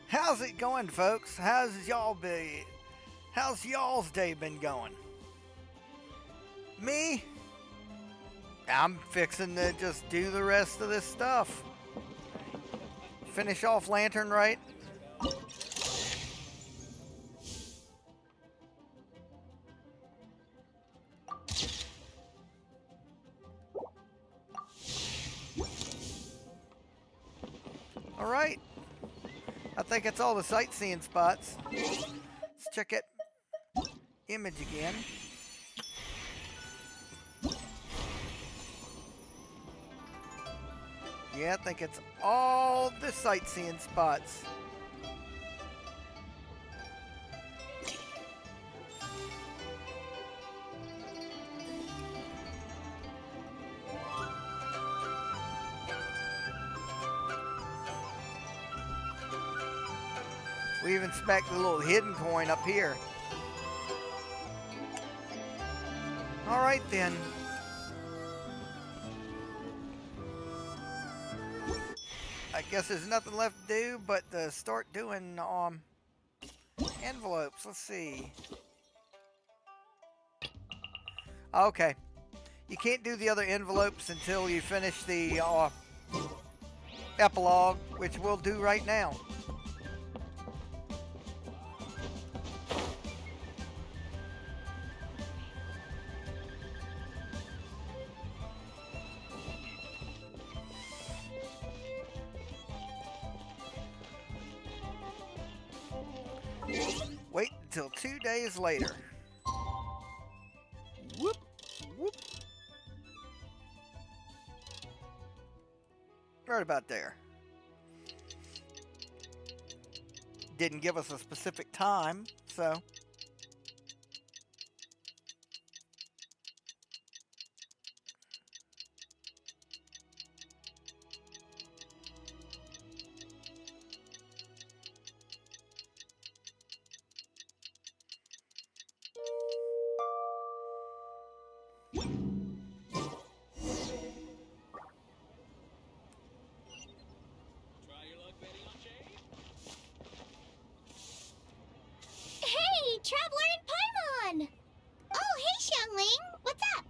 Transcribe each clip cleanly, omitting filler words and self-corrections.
How's it going, folks? How's y'all's day been going? Me? I'm fixing to just do the rest of this stuff. Finish off Lantern Rite. Alright. I think it's all the sightseeing spots. Let's check it. Image again. Yeah, I think it's all the sightseeing spots. We even smacked the little hidden coin up here. Alright then. I guess there's nothing left to do but to start doing envelopes. Let's see. Okay. You can't do the other envelopes until you finish the epilogue, which we'll do right now. Wait until 2 days later. Whoop, whoop. Right about there. Didn't give us a specific time, so. Traveler and Paimon! Oh, hey, Xiangling! What's up?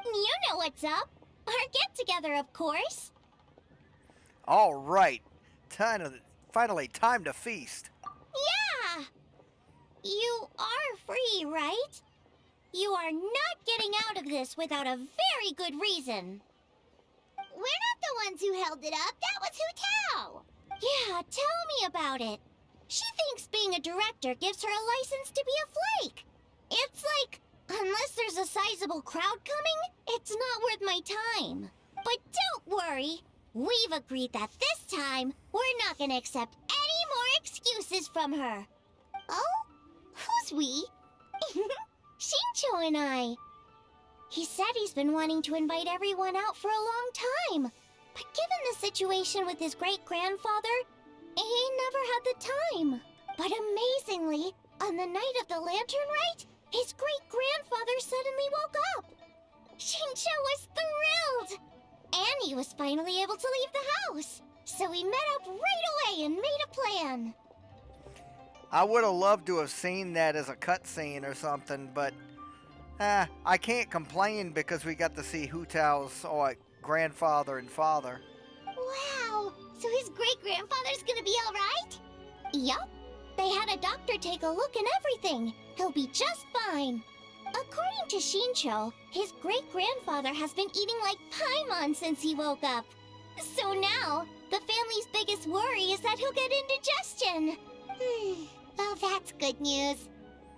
You know what's up. Our get-together, of course. All right. Finally, time to feast. Yeah! You are free, right? You are not getting out of this without a very good reason. We're not the ones who held it up. That was Hu Tao. Yeah, tell me about it. She thinks being a director gives her a license to be a flake. It's like, unless there's a sizable crowd coming, it's not worth my time. But don't worry. We've agreed that this time, we're not gonna accept any more excuses from her. Oh? Who's we? Shincho and I. He said he's been wanting to invite everyone out for a long time. But given the situation with his great-grandfather, he never had the time. But amazingly, on the night of the Lantern Rite, his great-grandfather suddenly woke up. Shincho was thrilled! And he was finally able to leave the house. So we met up right away and made a plan. I would have loved to have seen that as a cutscene or something, but I can't complain because we got to see Hu Tao's grandfather and father. Wow! So his great-grandfather's gonna be alright? Yup. They had a doctor take a look and everything. He'll be just fine. According to Shincho, his great-grandfather has been eating like Paimon since he woke up. So now, the family's biggest worry is that he'll get indigestion. Well, that's good news.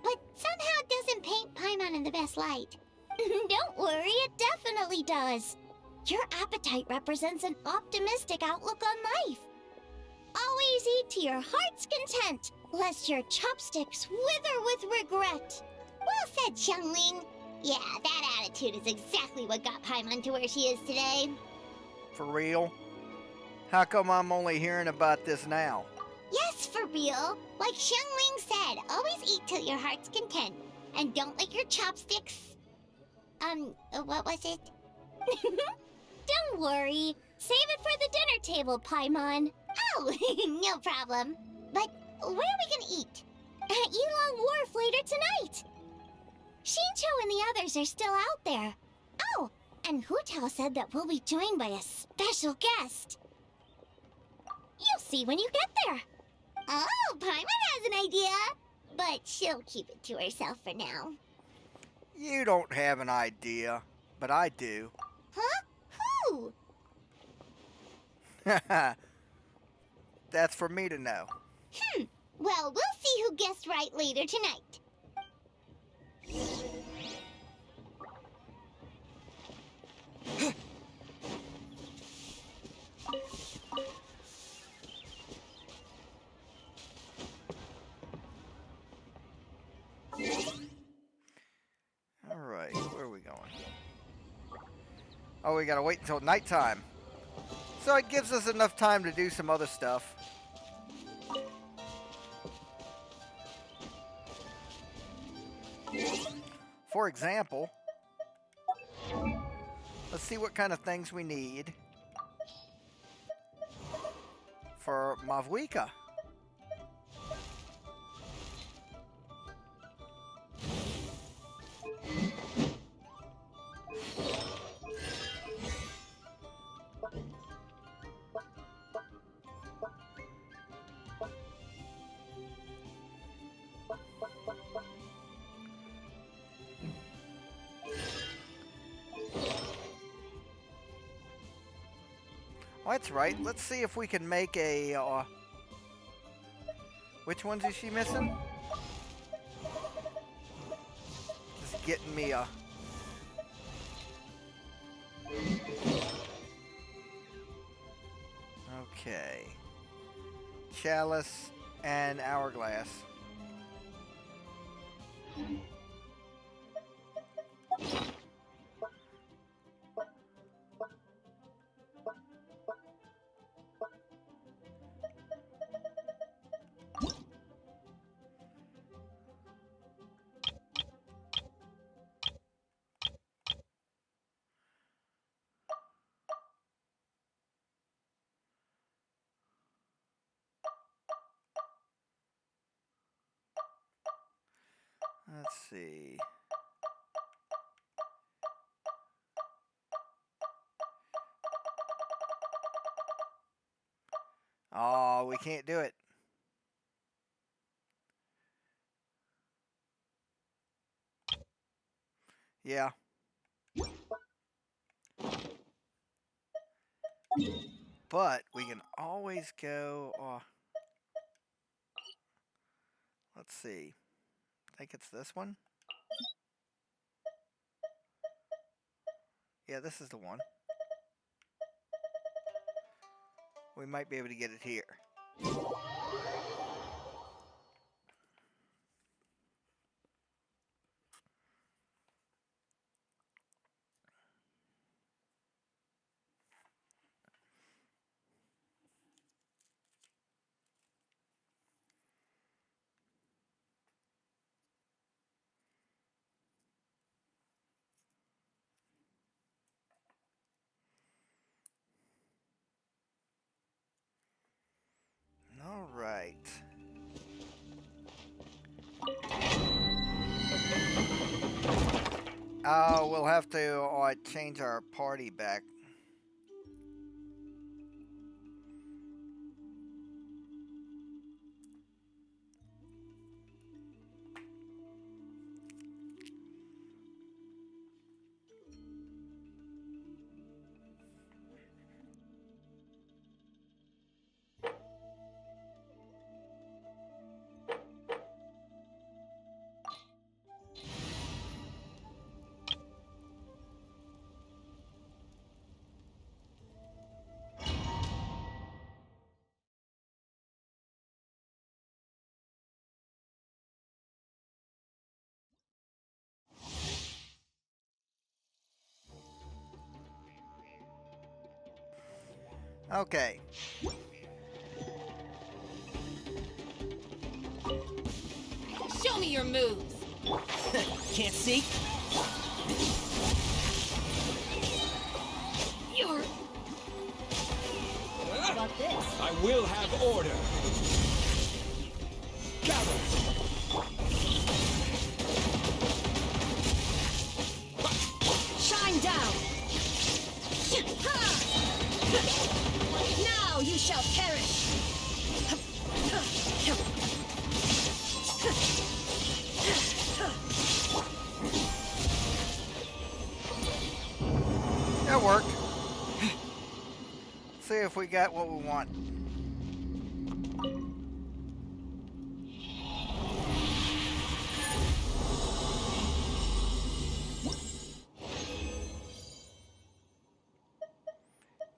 But somehow it doesn't paint Paimon in the best light. Don't worry, it definitely does. Your appetite represents an optimistic outlook on life. Always eat to your heart's content, lest your chopsticks wither with regret. Well said, Xiangling. Yeah, that attitude is exactly what got Paimon to where she is today. For real? How come I'm only hearing about this now? Yes, for real. Like Xiangling said, always eat till your heart's content. And don't lick your chopsticks. What was it? Don't worry. Save it for the dinner table, Paimon. Oh, no problem. But where are we gonna eat? At Yilong Wharf later tonight. Shincho and the others are still out there. Oh, and Hu Tao said that we'll be joined by a special guest. You'll see when you get there. Oh, Paimon has an idea. But she'll keep it to herself for now. You don't have an idea, but I do. Huh? Who? That's for me to know. Well, we'll see who guessed right later tonight. Alright, where are we going? Oh, we gotta wait until nighttime. So it gives us enough time to do some other stuff. For example, let's see what kind of things we need for Mavwika. Oh, that's right. Let's see if we can make a... which ones is she missing? Just getting me a... Okay. Chalice and Hourglass. Let's see. Oh, we can't do it. Yeah. But we can always go... let's see. I think it's this one. Yeah, this is the one. We might be able to get it here. All right. Oh, we'll have to change our party back. Okay. Show me your moves. Can't see? You're this? I will have order. Gather. Shine down! Now you shall perish! That worked. See if we got what we want.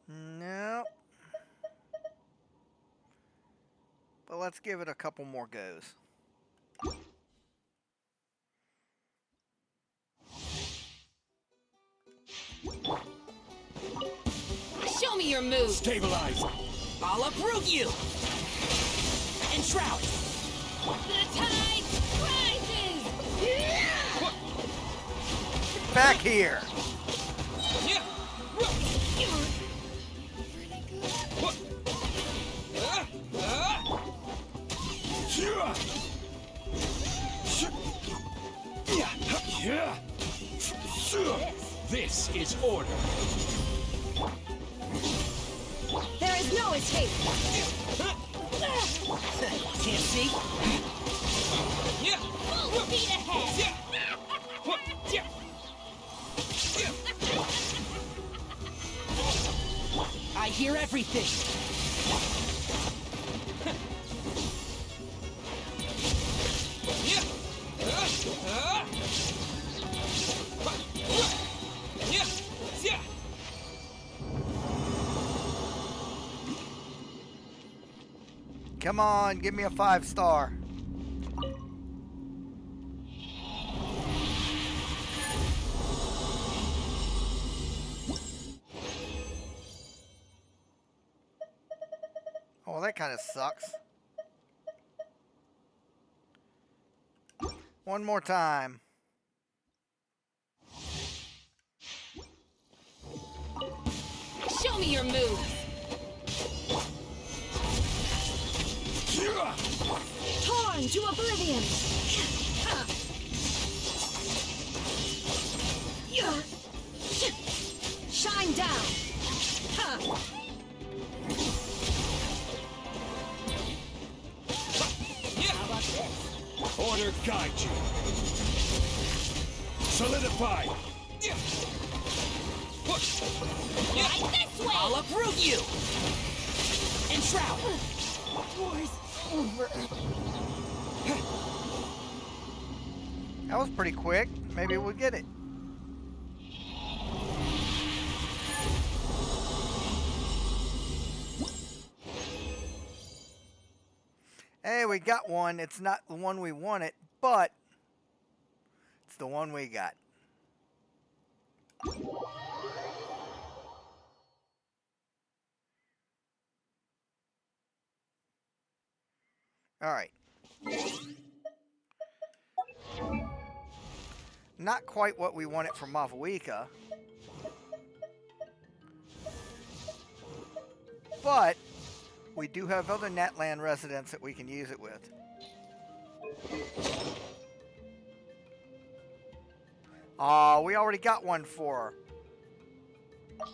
No. But let's give it a couple more goes. Show me your moves. Stabilize. I'll uproot you! Enshroud! The tide rises. Back here. This is order. There is no escape! Can't see? Full speed ahead. I hear everything! Come on, give me a 5-star. Oh, that kind of sucks. One more time. Show me your moves. Torn to oblivion! Shine down! How about this? Order guide you. Solidify. Right this way. I'll uproot you! Enshroud! War's over. That was pretty quick. Maybe we'll get it. Hey, we got one. It's not the one we wanted, but it's the one we got. All right. Not quite what we wanted from Mavuika, but we do have other Natland residents that we can use it with. Oh, we already got one for her.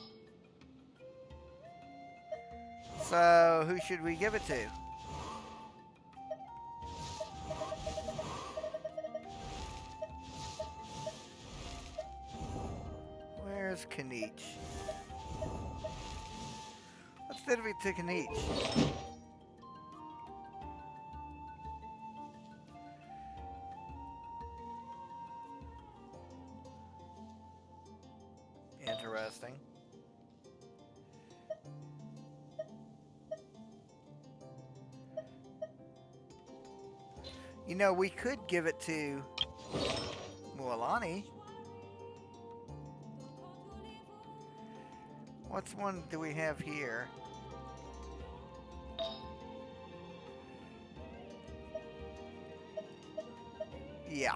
So, who should we give it to? Where's Kanich? Let's send it to Kanich. Interesting. You know, we could give it to Mualani. What's one do we have here? Yeah.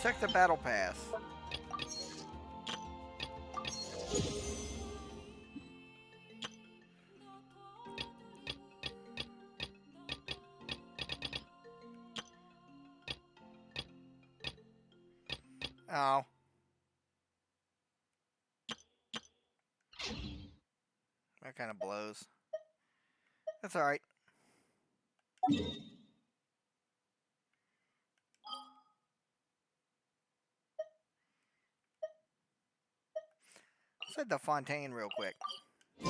Check the battle pass. Oh. That kind of blows. That's alright. Let's hit the Fontaine real quick. I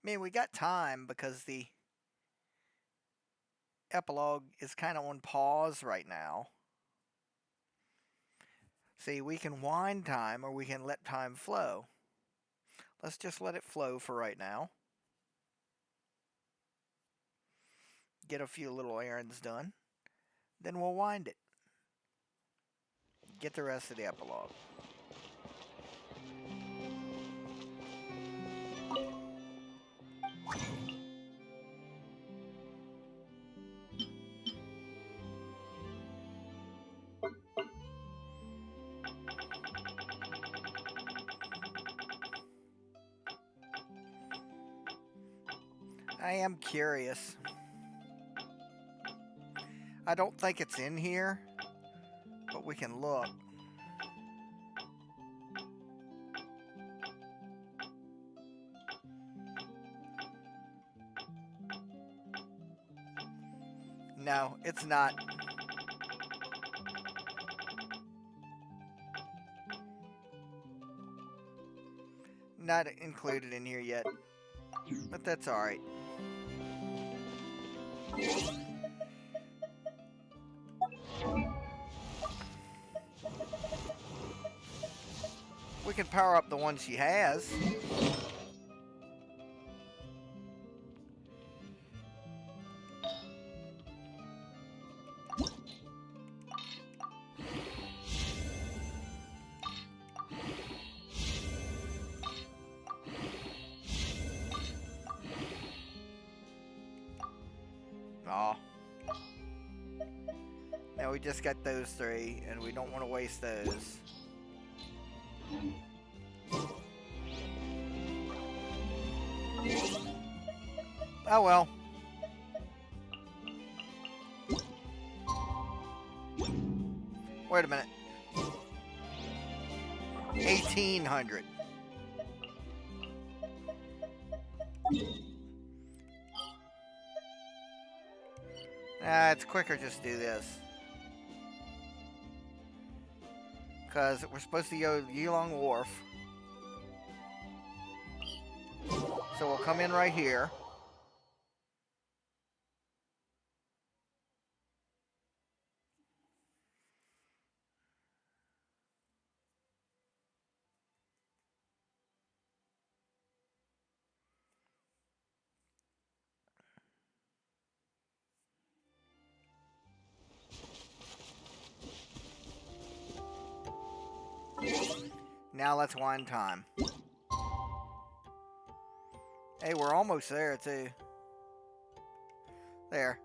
mean, we got time because the epilogue is kind of on pause right now. See, we can wind time or we can let time flow. Let's just let it flow for right now. Get a few little errands done. Then we'll wind it. Get the rest of the epilogue. I am curious. I don't think it's in here, but we can look. No, it's not. Not included in here yet, but that's all right. We can power up the one she has. Aw. Now we just got those three, and we don't want to waste those. Oh well. Wait a minute. 1,800. It's quicker just do this. Because we're supposed to go to Yulong Wharf. So we'll come in right here. Now let's wind time. Hey, we're almost there, too. There.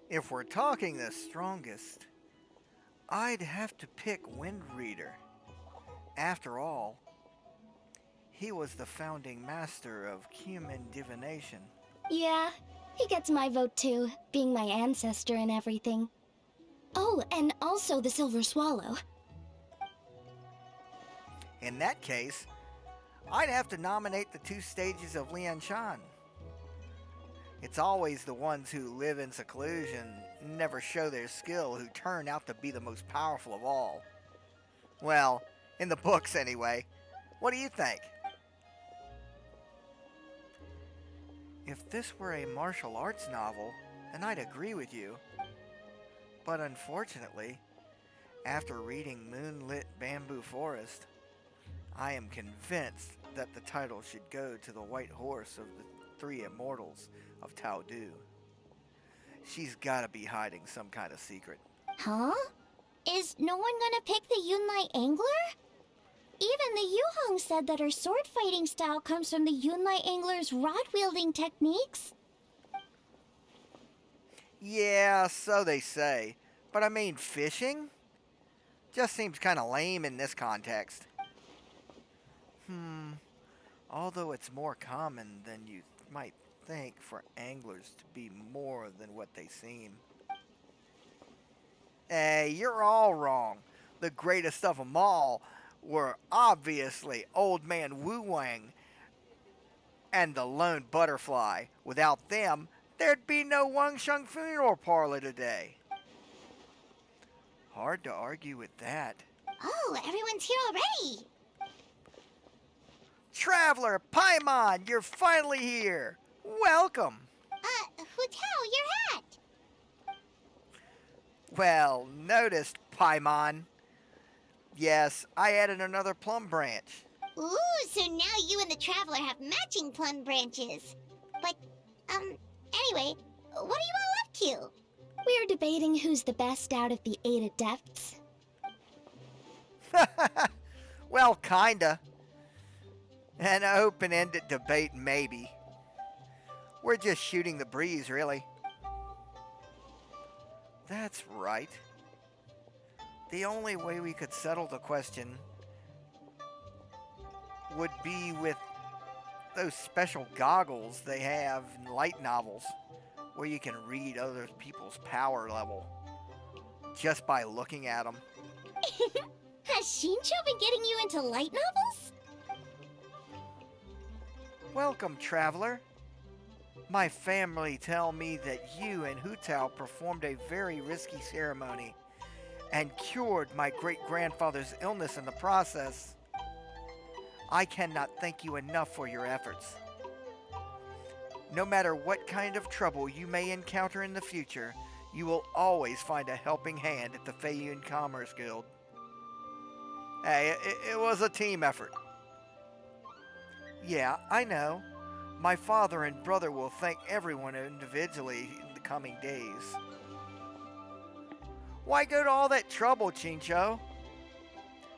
If we're talking the strongest, I'd have to pick Wind Reader. After all, he was the founding master of human divination. Yeah, he gets my vote too, being my ancestor and everything. Oh, and also the Silver Swallow. In that case, I'd have to nominate the 2 stages of Lianshan. It's always the ones who live in seclusion, never show their skill, who turn out to be the most powerful of all. Well, in the books anyway. What do you think? If this were a martial arts novel, then I'd agree with you. But unfortunately, after reading Moonlit Bamboo Forest, I am convinced that the title should go to the white horse of the 3 immortals of Taodu. She's gotta be hiding some kind of secret. Huh? Is no one gonna pick the Yunlai Angler? Even the Yuhong said that her sword fighting style comes from the Yunlai Angler's rod-wielding techniques. Yeah, so they say. But I mean, fishing? Just seems kinda lame in this context. Although it's more common than you might think for anglers to be more than what they seem. Hey, you're all wrong. The greatest of them all were obviously Old Man Wu Wang and the Lone Butterfly. Without them, there'd be no Wang Sheng funeral parlor today. Hard to argue with that. Oh, everyone's here already. Traveler, Paimon, you're finally here. Welcome. Hu Tao, your hat. Well, noticed, Paimon. Yes, I added another plum branch. Ooh, so now you and the Traveler have matching plum branches. But, anyway, what are you all up to? We're debating who's the best out of the 8 adepts. Well, kinda. An open-ended debate, maybe. We're just shooting the breeze, really. That's right. The only way we could settle the question would be with those special goggles they have in light novels, where you can read other people's power level just by looking at them. Has Shincho been getting you into light novels? Welcome, traveler. My family tell me that you and Hu Tao performed a very risky ceremony and cured my great-grandfather's illness in the process. I cannot thank you enough for your efforts. No matter what kind of trouble you may encounter in the future, you will always find a helping hand at the Feiyun Commerce Guild. Hey, it was a team effort. Yeah, I know. My father and brother will thank everyone individually in the coming days. Why go to all that trouble, Chincho?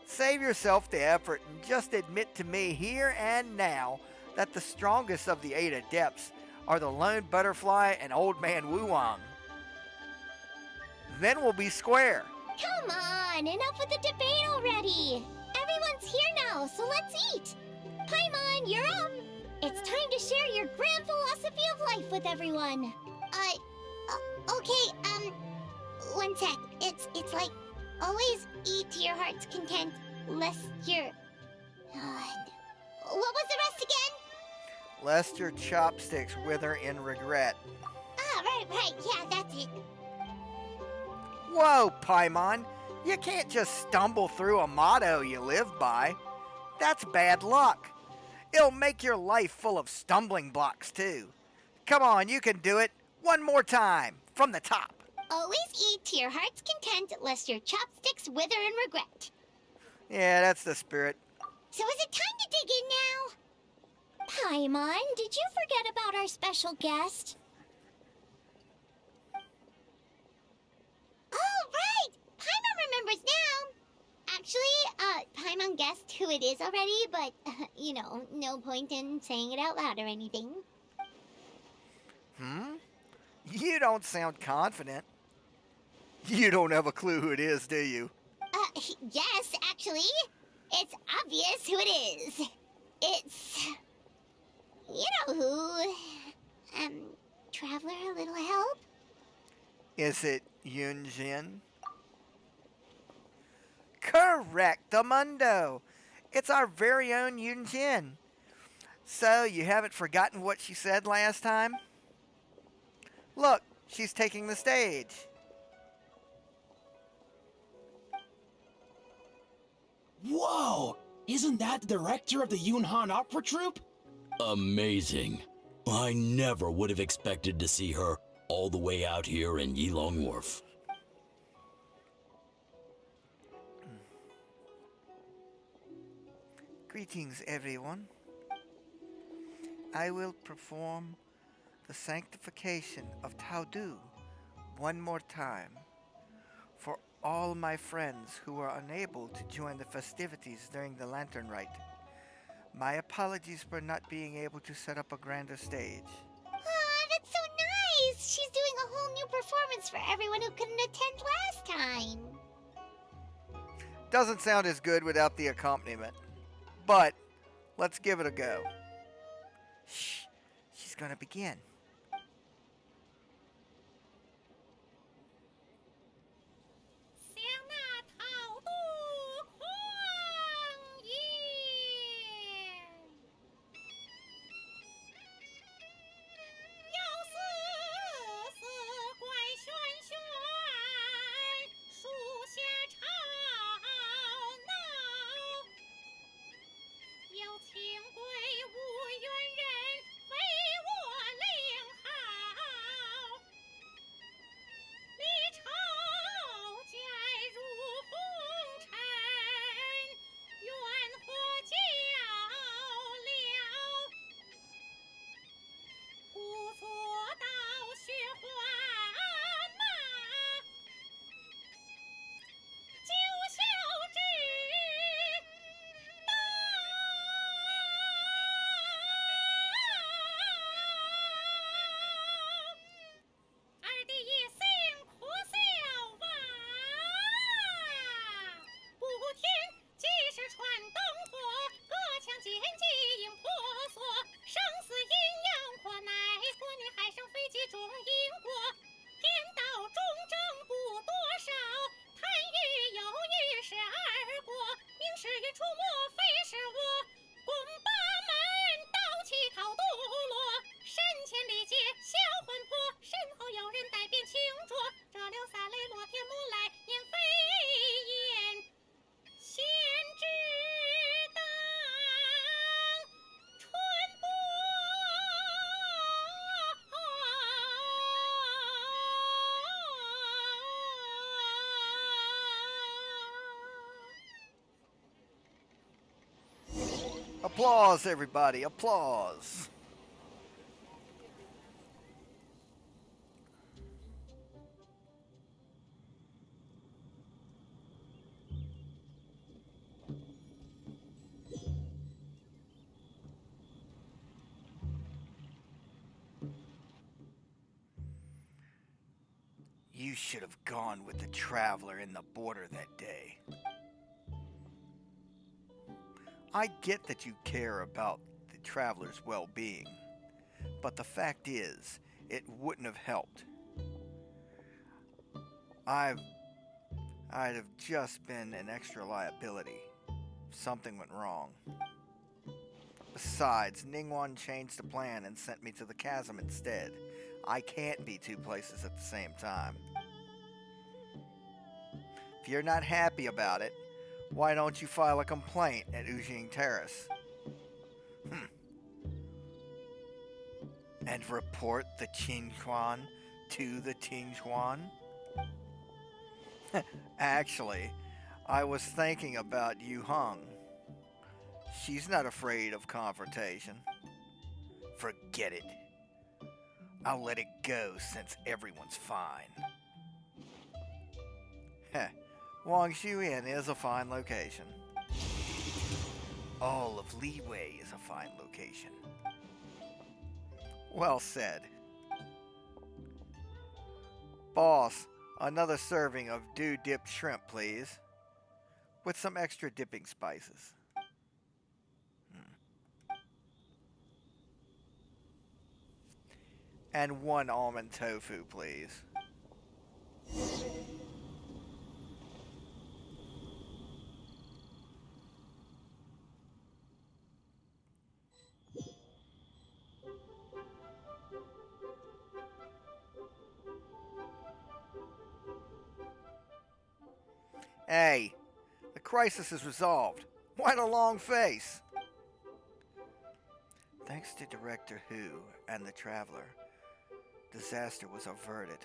Save yourself the effort and just admit to me here and now that the strongest of the 8 adepts are the Lone Butterfly and Old Man Wu Wang. Then we'll be square. Come on, enough with the debate already. Everyone's here now, so let's eat. Paimon, you're up. It's time to share your grand philosophy of life with everyone. Okay, one sec. It's like, always eat to your heart's content, lest your... what was the rest again? Lest your chopsticks wither in regret. Ah, right, yeah, that's it. Whoa, Paimon! You can't just stumble through a motto you live by. That's bad luck. It'll make your life full of stumbling blocks, too. Come on, you can do it. One more time, from the top. Always eat to your heart's content, lest your chopsticks wither in regret. Yeah, that's the spirit. So is it time to dig in now? Paimon, did you forget about our special guest? Oh, right! Paimon remembers now! Actually, Paimon guessed who it is already, but, no point in saying it out loud or anything. You don't sound confident. You don't have a clue who it is, do you? Yes, actually. It's obvious who it is. It's... you know who. Traveler, a little help? Is it Yunjin? Correctamundo! It's our very own Yun Jin. So, you haven't forgotten what she said last time? Look, she's taking the stage. Whoa! Isn't that the director of the Yunhan Opera Troupe? Amazing. I never would have expected to see her all the way out here in Yilong Wharf. Greetings, everyone. I will perform the sanctification of Taudu one more time for all my friends who are unable to join the festivities during the Lantern Rite. My apologies for not being able to set up a grander stage. Aw, that's so nice! She's doing a whole new performance for everyone who couldn't attend last time. Doesn't sound as good without the accompaniment, but let's give it a go. Shh, she's gonna begin. Applause, everybody, applause. You should have gone with the traveler in the border that day. I get that you care about the traveler's well-being, but the fact is, it wouldn't have helped. I'd have just been an extra liability if something went wrong. Besides, Ningguang changed the plan and sent me to the chasm instead. I can't be two places at the same time. If you're not happy about it, why don't you file a complaint at Ujing Terrace? And report the Qingquan to the Qingquan? Actually, I was thinking about Yu Hong. She's not afraid of confrontation. Forget it. I'll let it go since everyone's fine. Heh. Wangshu Inn is a fine location. All of Liyue is a fine location. Well said. Boss, another serving of dew-dipped shrimp, please. With some extra dipping spices. And one almond tofu, please. Hey, the crisis is resolved. Why the long face? Thanks to Director Who and the Traveler, disaster was averted.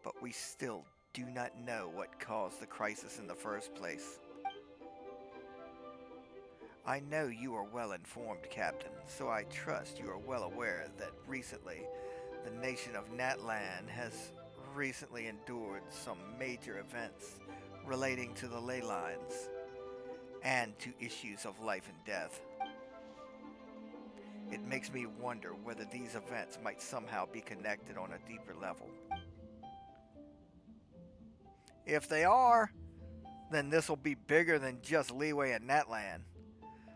But we still do not know what caused the crisis in the first place. I know you are well informed, Captain, so I trust you are well aware that recently the nation of Natlan has recently endured some major events relating to the ley lines and to issues of life and death. It makes me wonder whether these events might somehow be connected on a deeper level. If they are, then this will be bigger than just Liyue and Natlan.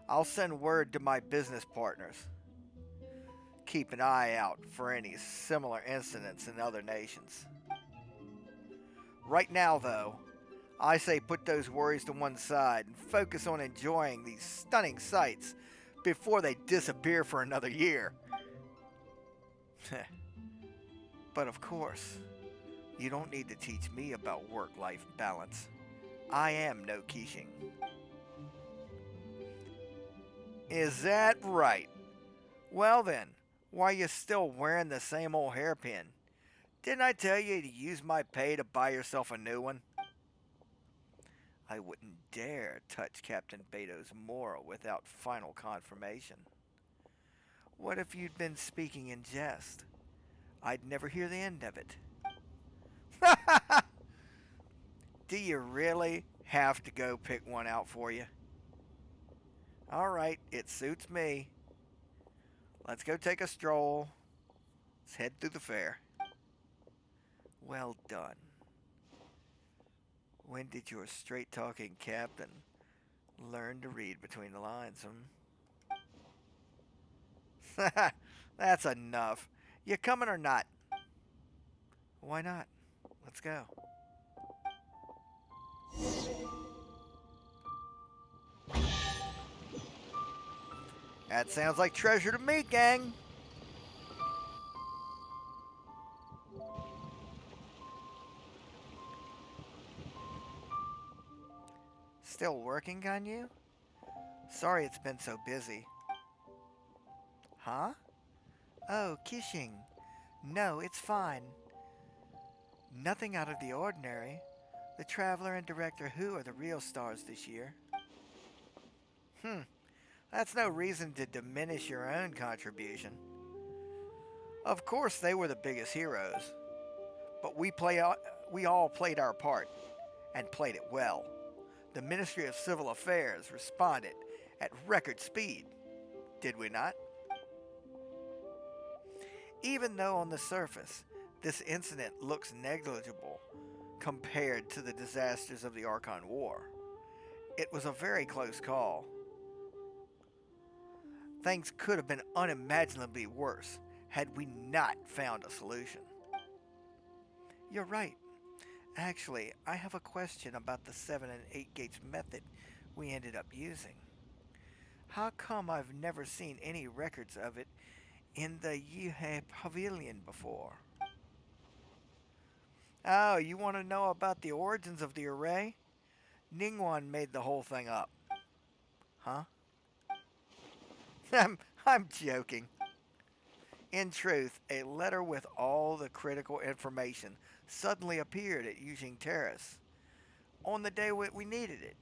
I'll send word to my business partners. Keep an eye out for any similar incidents in other nations. Right now, though, I say put those worries to one side and focus on enjoying these stunning sights before they disappear for another year. But of course, you don't need to teach me about work-life balance. I am no Keishing. Is that right? Well then, why you still wearing the same old hairpin? Didn't I tell you to use my pay to buy yourself a new one? I wouldn't dare touch Captain Beto's moral without final confirmation. What if you'd been speaking in jest? I'd never hear the end of it. Do you really have to go pick one out for you? Alright, it suits me. Let's go take a stroll. Let's head through the fair. Well done. When did your straight-talking captain learn to read between the lines, That's enough. You coming or not? Why not? Let's go. That sounds like treasure to me, gang. Still working on you? Sorry it's been so busy. Huh? Oh, Keishing. No, it's fine. Nothing out of the ordinary. The Traveler and Director Who are the real stars this year. That's no reason to diminish your own contribution. Of course they were the biggest heroes, but we all played our part, and played it well. The Ministry of Civil Affairs responded at record speed, did we not? Even though on the surface, this incident looks negligible compared to the disasters of the Archon War, it was a very close call. Things could have been unimaginably worse had we not found a solution. You're right. Actually, I have a question about the 7 and 8 gates method we ended up using. How come I've never seen any records of it in the Liyue Pavilion before? Oh, you want to know about the origins of the array? Ningguang made the whole thing up. Huh? I'm joking. In truth, a letter with all the critical information suddenly appeared at Yujing Terrace on the day we needed it.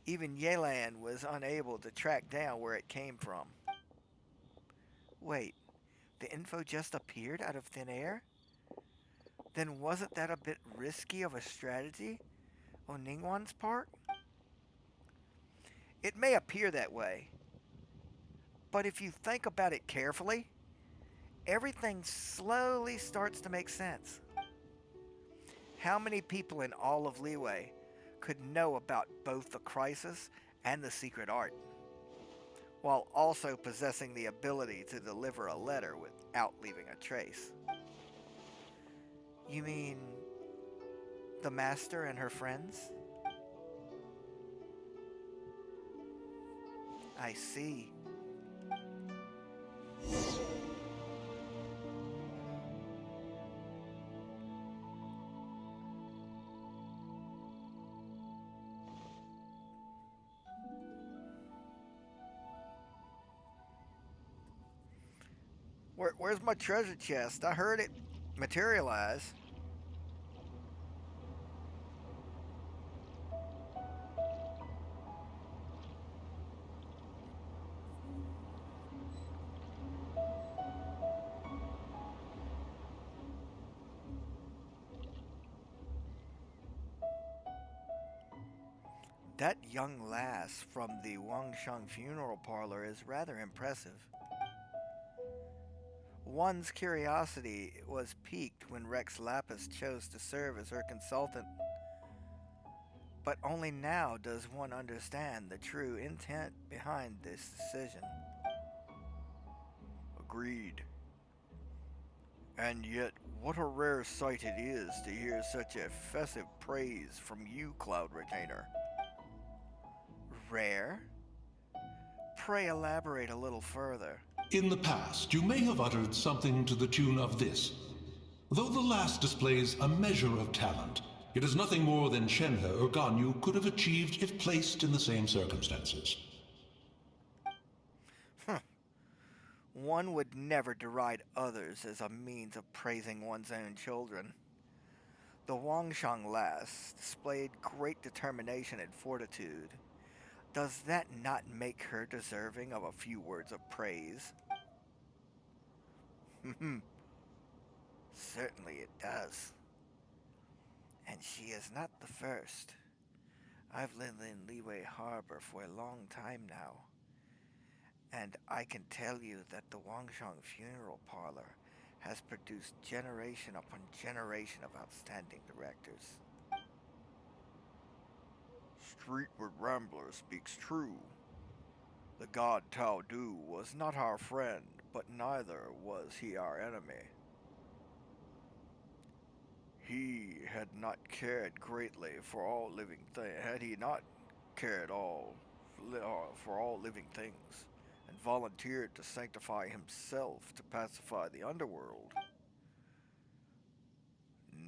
Even Yelan was unable to track down where it came from. Wait, the info just appeared out of thin air? Then wasn't that a bit risky of a strategy on Ningguang's part? It may appear that way, but if you think about it carefully, everything slowly starts to make sense. How many people in all of Liyue could know about both the crisis and the secret art, while also possessing the ability to deliver a letter without leaving a trace? You mean the Master and her friends? I see. Where's my treasure chest? I heard it materialize. That young lass from the Wangsheng funeral parlor is rather impressive. One's curiosity was piqued when Rex Lapis chose to serve as her consultant, but only now does one understand the true intent behind this decision. Agreed. And yet, what a rare sight it is to hear such effusive praise from you, Cloud Retainer. Rare? Pray elaborate a little further. In the past, you may have uttered something to the tune of this. Though the last displays a measure of talent, it is nothing more than Shenhe or Ganyu could have achieved if placed in the same circumstances. One would never deride others as a means of praising one's own children. The Wangsheng lass displayed great determination and fortitude. Does that not make her deserving of a few words of praise? Certainly it does. And she is not the first. I've lived in Liyue Harbor for a long time now, and I can tell you that the Wangsheng funeral parlor has produced generation upon generation of outstanding directors. Streetward Rambler speaks true. The god Tao Du was not our friend, but neither was he our enemy. He had not cared greatly for all living things. Had he not cared for all living things, and volunteered to sanctify himself to pacify the underworld,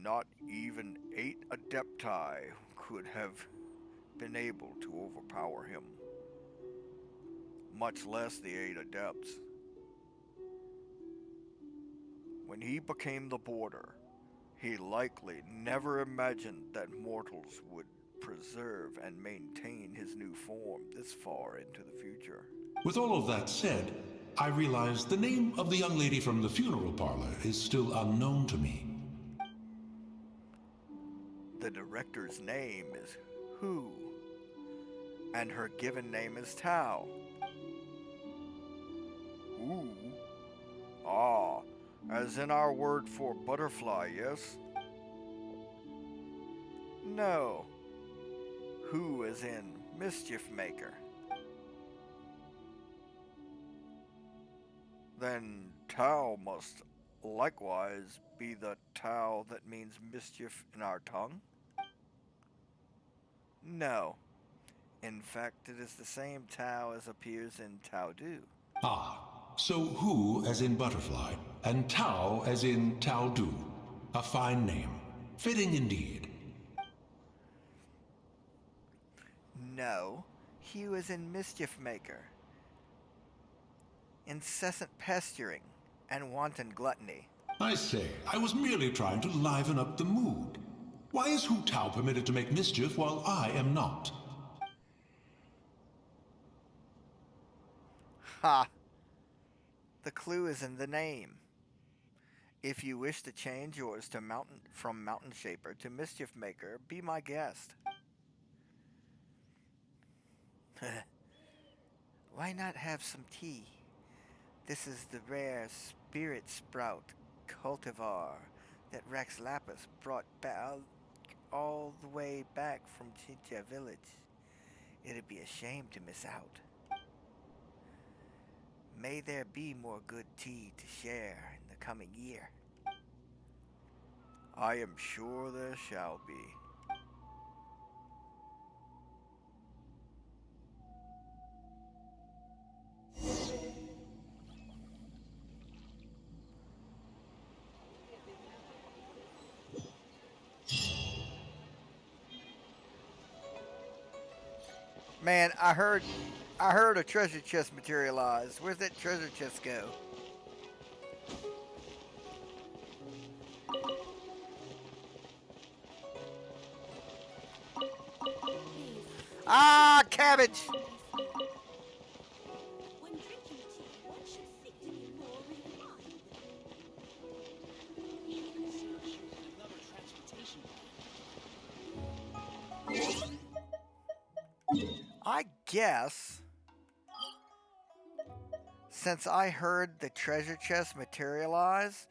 not even 8 Adepti could have been able to overpower him, much less the 8 Adepts. When he became the Border, he likely never imagined that mortals would preserve and maintain his new form this far into the future. With all of that said, I realize the name of the young lady from the funeral parlor is still unknown to me. The director's name is Hu, and her given name is Tao. Hu? Ah, as in our word for butterfly, yes? No. Hu as in mischief maker. Then Tao must likewise be the Tao that means mischief in our tongue? No. In fact, it is the same Tao as appears in Tao Du. Ah, so Hu as in butterfly, and Tao as in Tao Du. A fine name. Fitting indeed. No. Hu as in mischief maker. Incessant pestering and wanton gluttony. I say, I was merely trying to liven up the mood. Why is Hu Tao permitted to make mischief while I am not? Ha! The clue is in the name. If you wish to change yours to from Mountain Shaper to Mischief Maker, be my guest. Why not have some tea? This is the rare spirit sprout cultivar that Rex Lapis brought all the way back from Chincha village. It'd be a shame to miss out. May there be more good tea to share in the coming year. I am sure there shall be. Man, I heard a treasure chest materialize. Where's that treasure chest go? Ah, cabbage! When drinking tea, one should seek to be more refined. Another transportation. I guess since I heard the treasure chest materialize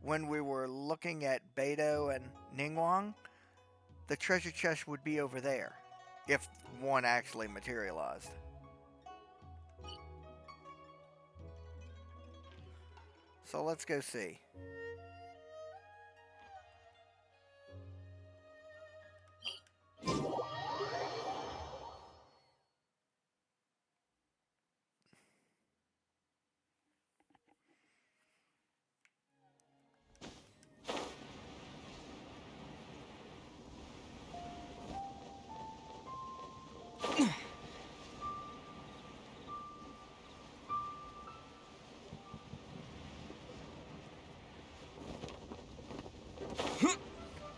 when we were looking at Beidou and Ningguang, the treasure chest would be over there if one actually materialized. So let's go see.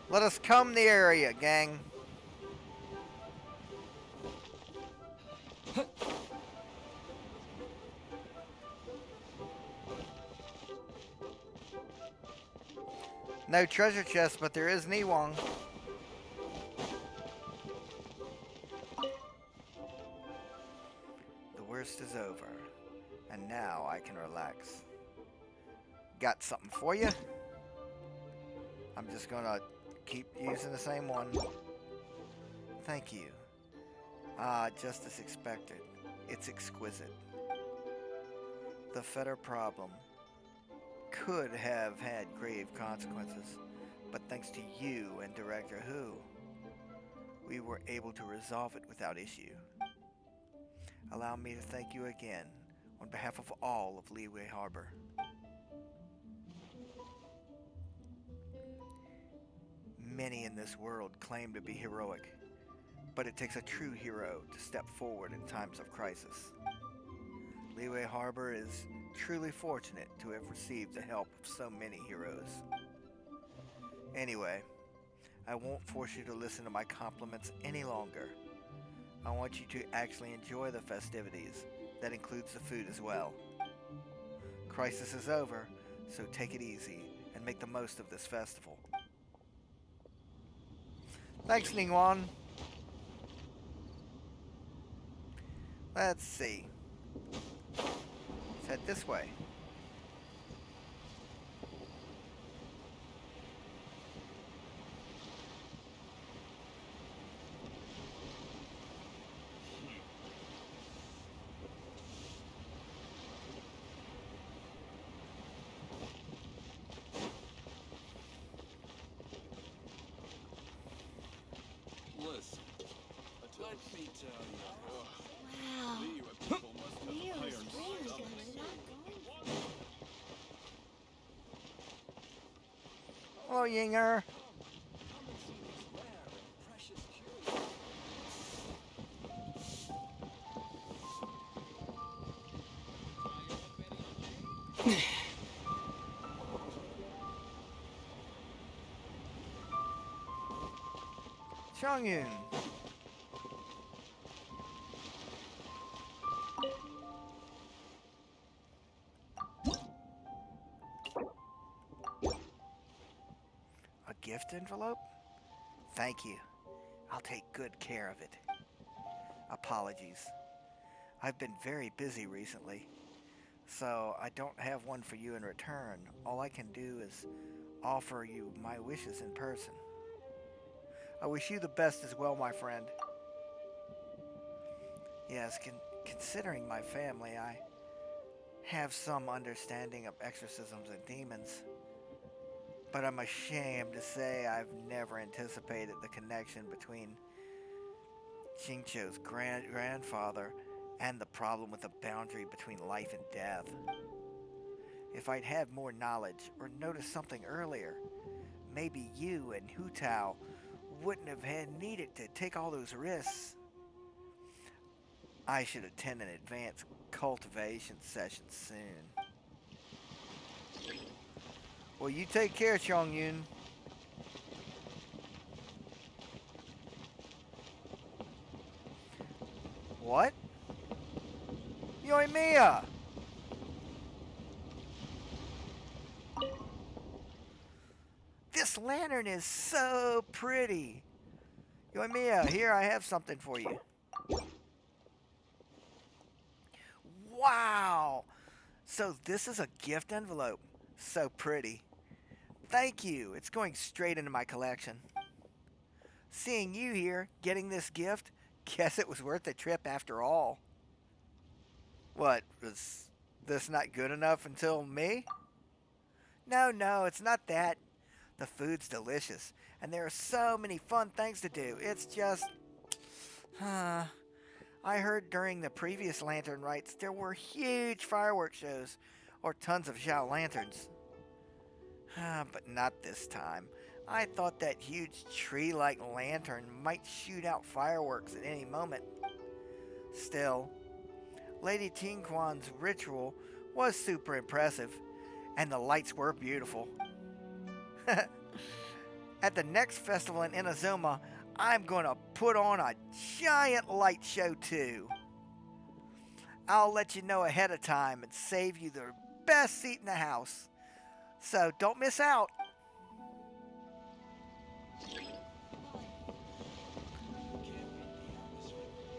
Let us comb the area, gang. No treasure chest, but there is Niwang. The worst is over, and now I can relax. Got something for you? I'm just gonna keep using the same one. Thank you. Ah, just as expected. It's exquisite. The Fetter problem could have had grave consequences, but thanks to you and Director Who, we were able to resolve it without issue. Allow me to thank you again on behalf of all of Liyue Harbor. Many in this world claim to be heroic, but it takes a true hero to step forward in times of crisis. Liyue Harbor is truly fortunate to have received the help of so many heroes. Anyway, I won't force you to listen to my compliments any longer. I want you to actually enjoy the festivities. That includes the food as well. Crisis is over, so take it easy and make the most of this festival. Thanks, Ningguang. Let's see. Let's head this way. Listen, let me tell you. Wow. Liyue people must have Leo's iron really got stomachs. a lot going for him. Hello, Yinger. Come and see these rare and precious jewels. Chongyun. A gift envelope? Thank you. I'll take good care of it. Apologies. I've been very busy recently, so I don't have one for you in return. All I can do is offer you my wishes in person. I wish you the best as well, my friend. Yes, considering my family, I have some understanding of exorcisms and demons, but I'm ashamed to say I've never anticipated the connection between Xingqiu's grandfather and the problem with the boundary between life and death. If I'd had more knowledge or noticed something earlier, maybe you and Hu Tao wouldn't have had needed to take all those risks. I should attend an advanced cultivation session soon. Well, you take care, Chongyun. What? Yoimiya! This lantern is so pretty. Yoimiya, here I have something for you. Wow! So this is a gift envelope. So pretty. Thank you. It's going straight into my collection. Seeing you here, getting this gift, guess it was worth the trip after all. What, was this not good enough until me? No, no, it's not that. The food's delicious, and there are so many fun things to do. It's just... I heard during the previous Lantern Rites there were huge fireworks shows, or tons of Xiao lanterns. But not this time. I thought that huge tree-like lantern might shoot out fireworks at any moment. Still, Lady Tinquan's ritual was super impressive, and the lights were beautiful. At the next festival in Inazuma, I'm going to put on a giant light show too. I'll let you know ahead of time and save you the best seat in the house. So don't miss out.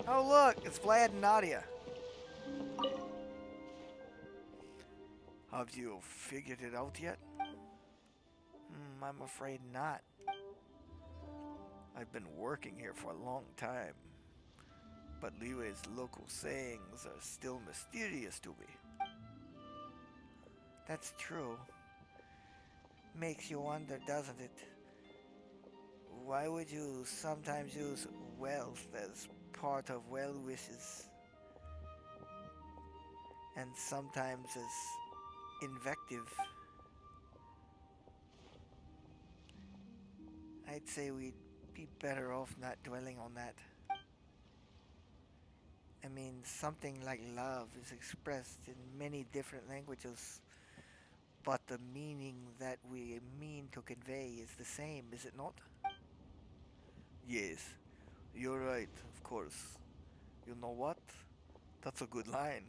Oh look, it's Vlad and Nadia. Have you figured it out yet? I'm afraid not. I've been working here for a long time, but Liyue's local sayings are still mysterious to me. That's true. Makes you wonder, doesn't it? Why would you sometimes use wealth as part of well wishes, and sometimes as invective? I'd say we'd be better off not dwelling on that. I mean, something like love is expressed in many different languages, but the meaning that we mean to convey is the same, is it not? Yes, you're right, of course. You know what? That's a good line.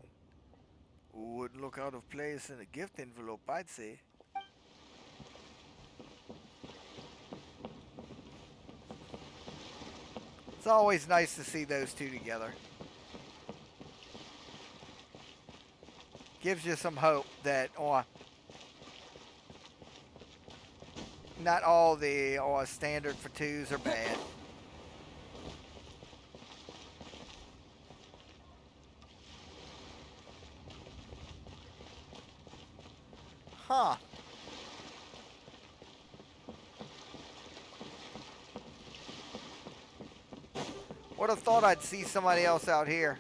Wouldn't look out of place in a gift envelope, I'd say. It's always nice to see those two together. Gives you some hope that not all the standard for twos are bad. Huh. Would have thought I'd see somebody else out here.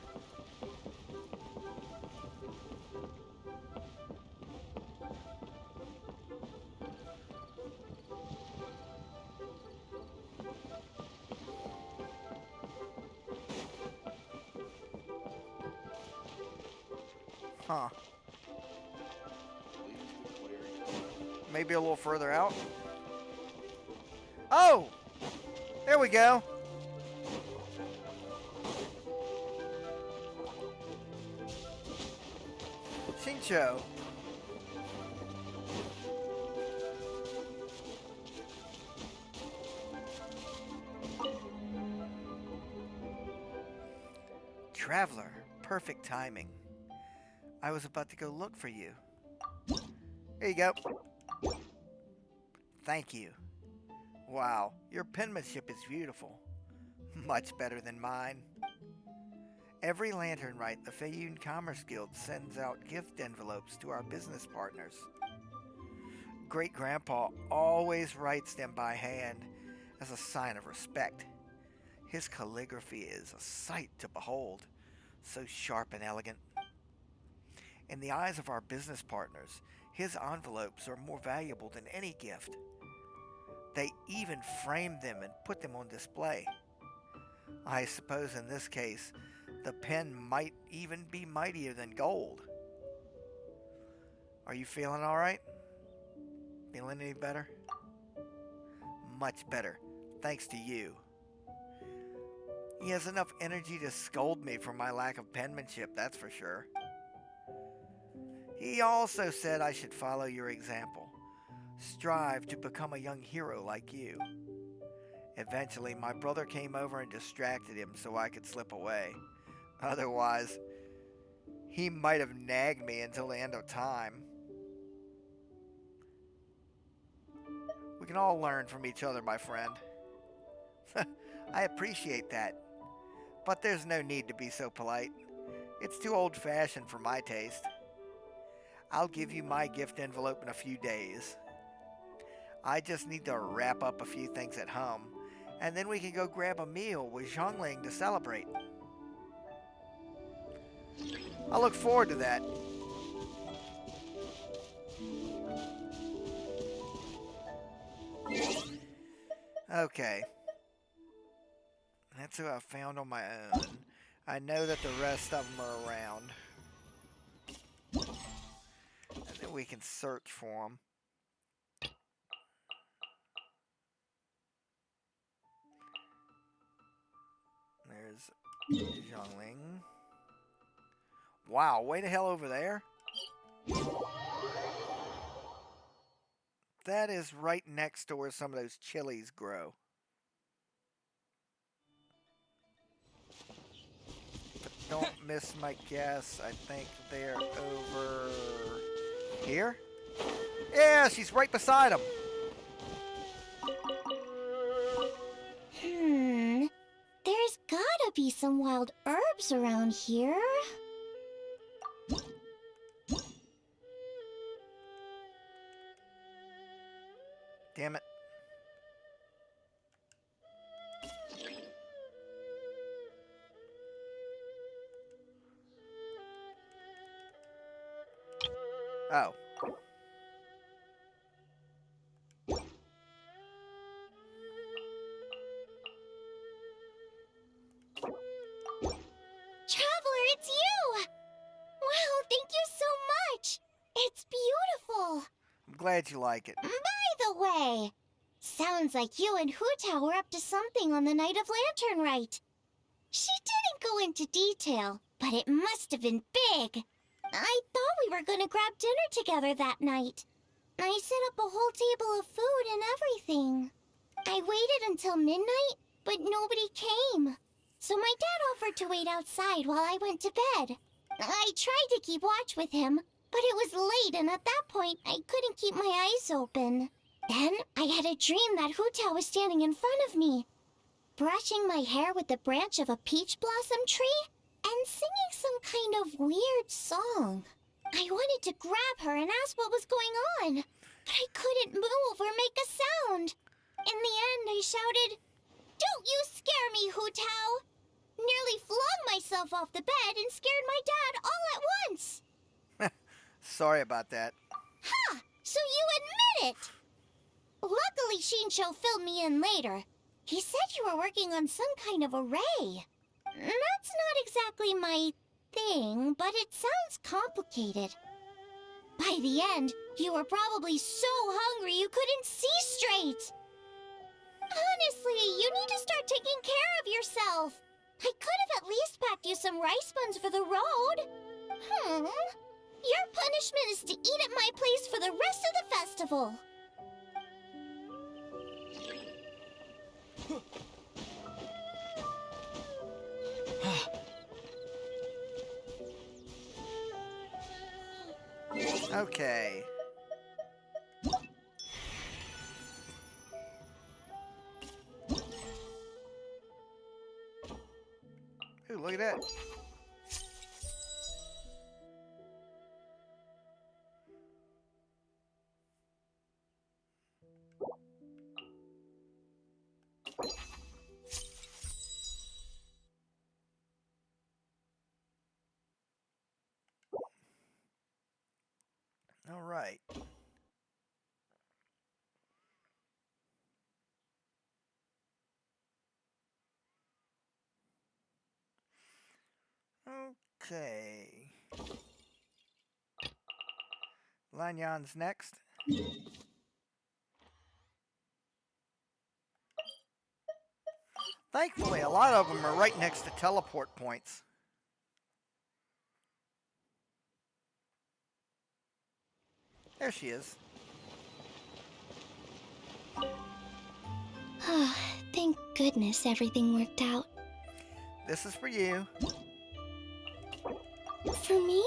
Huh. Maybe a little further out. Oh! There we go. Shincho. Traveler, perfect timing. I was about to go look for you. Here you go. Thank you. Wow, your penmanship is beautiful. Much better than mine. Every Lantern Rite, the Feiyun Commerce Guild sends out gift envelopes to our business partners. Great-grandpa always writes them by hand as a sign of respect. His calligraphy is a sight to behold, so sharp and elegant. In the eyes of our business partners, his envelopes are more valuable than any gift. They even frame them and put them on display. I suppose in this case, the pen might even be mightier than gold. Are you feeling all right? Feeling any better? Much better, thanks to you. He has enough energy to scold me for my lack of penmanship, that's for sure. He also said I should follow your example. Strive to become a young hero like you. Eventually, my brother came over and distracted him so I could slip away. Otherwise, he might have nagged me until the end of time. We can all learn from each other, my friend. I appreciate that, but there's no need to be so polite. It's too old-fashioned for my taste. I'll give you my gift envelope in a few days. I just need to wrap up a few things at home, and then we can go grab a meal with Zhongling to celebrate. I look forward to that. Okay. That's who I found on my own. I know that the rest of them are around. And then we can search for them. There's Zhongling. Wow, way the hell over there. That is right next to where some of those chilies grow. But don't miss my guess. I think they're over here. Yeah, she's right beside them. There's gotta be some wild herbs around here. Damn it. Oh. Traveler, it's you! Wow, thank you so much! It's beautiful! I'm glad you like it. By the way, sounds like you and Hu were up to something on the night of Lantern Rite. She didn't go into detail, but it must have been big. I thought we were gonna grab dinner together that night. I set up a whole table of food and everything. I waited until midnight, but nobody came. So my dad offered to wait outside while I went to bed. I tried to keep watch with him, but it was late, and at that point, I couldn't keep my eyes open. Then I had a dream that Hu was standing in front of me, brushing my hair with the branch of a peach blossom tree and singing some kind of weird song. I wanted to grab her and ask what was going on, but I couldn't move or make a sound. In the end, I shouted, "Don't you scare me, Hu Tao!" Nearly flung myself off the bed and scared my dad all at once. Sorry about that. Ha! So you admit it! Luckily, Shinsho filled me in later. He said you were working on some kind of array. That's not exactly my thing, but it sounds complicated. By the end, you were probably so hungry you couldn't see straight. Honestly, you need to start taking care of yourself. I could have at least packed you some rice buns for the road. Your punishment is to eat at my place for the rest of the festival. Okay. Ooh, look at that. All right. Okay. Lanyan's next. Thankfully, a lot of them are right next to teleport points. There she is. Thank goodness everything worked out. This is for you. For me?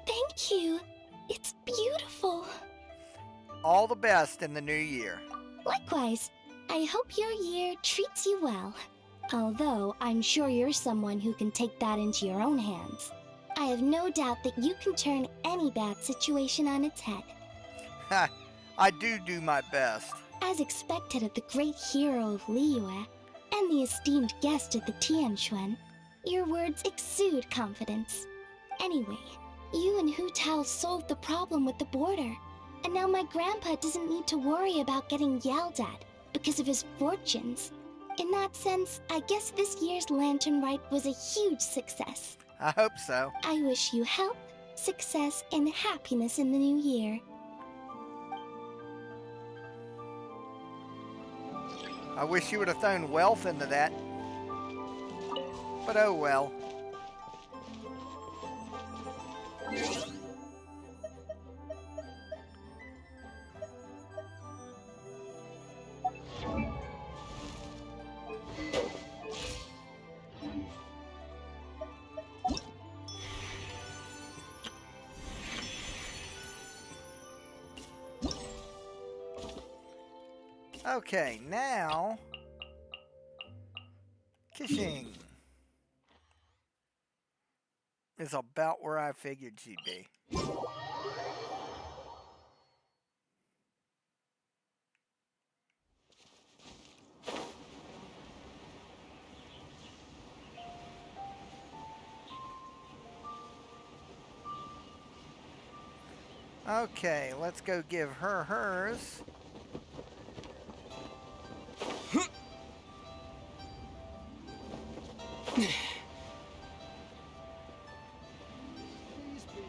Thank you. It's beautiful. All the best in the new year. Likewise, I hope your year treats you well. Although I'm sure you're someone who can take that into your own hands. I have no doubt that you can turn any bad situation on its head. Ha! I do my best. As expected of the great hero of Liyue and the esteemed guest of the Tianquan, your words exude confidence. Anyway, you and Hu Tao solved the problem with the border, and now my grandpa doesn't need to worry about getting yelled at because of his fortunes. In that sense, I guess this year's Lantern Rite was a huge success. I hope so. I wish you health, success, and happiness in the new year. I wish you would have thrown wealth into that. But oh well. Okay, now Kishing is about where I figured she'd be. Okay, let's go give her hers. Please be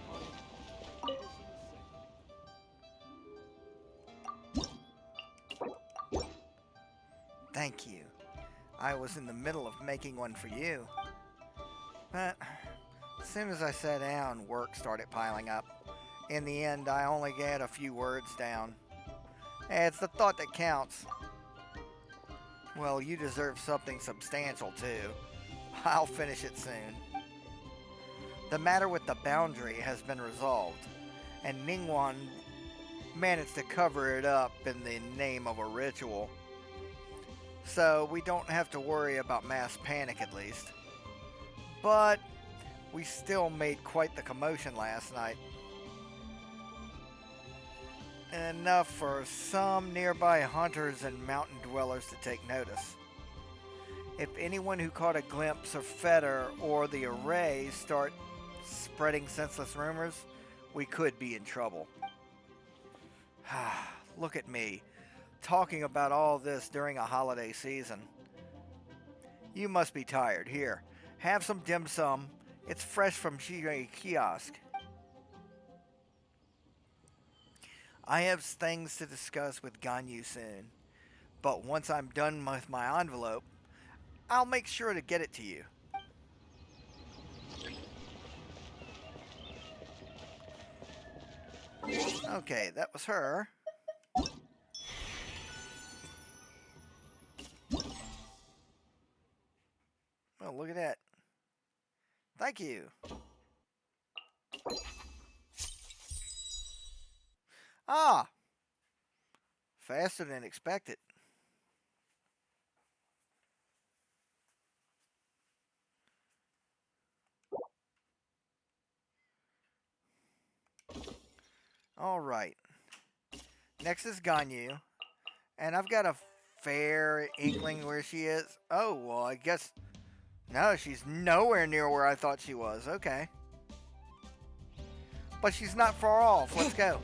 my Thank you. I was in the middle of making one for you. But as soon as I sat down, work started piling up. In the end, I only got a few words down. It's the thought that counts. Well, you deserve something substantial too. I'll finish it soon. The matter with the boundary has been resolved, and Ningguang managed to cover it up in the name of a ritual. So we don't have to worry about mass panic at least. But we still made quite the commotion last night. Enough for some nearby hunters and mountain dwellers to take notice. If anyone who caught a glimpse of Fetter or the array start spreading senseless rumors, we could be in trouble. Look at me, talking about all this during a holiday season. You must be tired. Here, have some dim sum. It's fresh from Shirei kiosk. I have things to discuss with Ganyu soon, but once I'm done with my envelope, I'll make sure to get it to you. Okay, that was her. Oh, look at that. Thank you. Ah! Faster than expected. Alright. Next is Ganyu. And I've got a fair inkling where she is. Oh, well, I guess... No, she's nowhere near where I thought she was. Okay. But she's not far off. Let's go.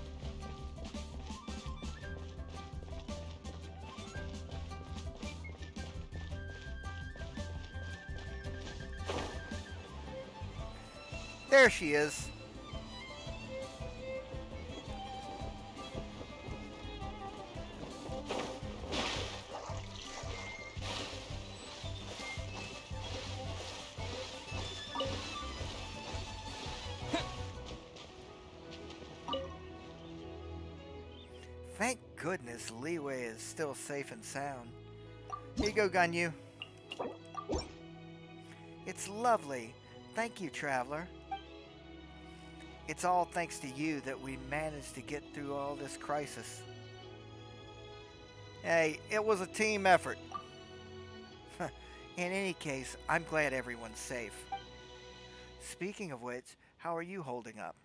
There she is. Thank goodness Liyue is still safe and sound. Here you go, Ganyu. It's lovely. Thank you, traveler. It's all thanks to you that we managed to get through all this crisis. Hey, it was a team effort. In any case, I'm glad everyone's safe. Speaking of which, how are you holding up?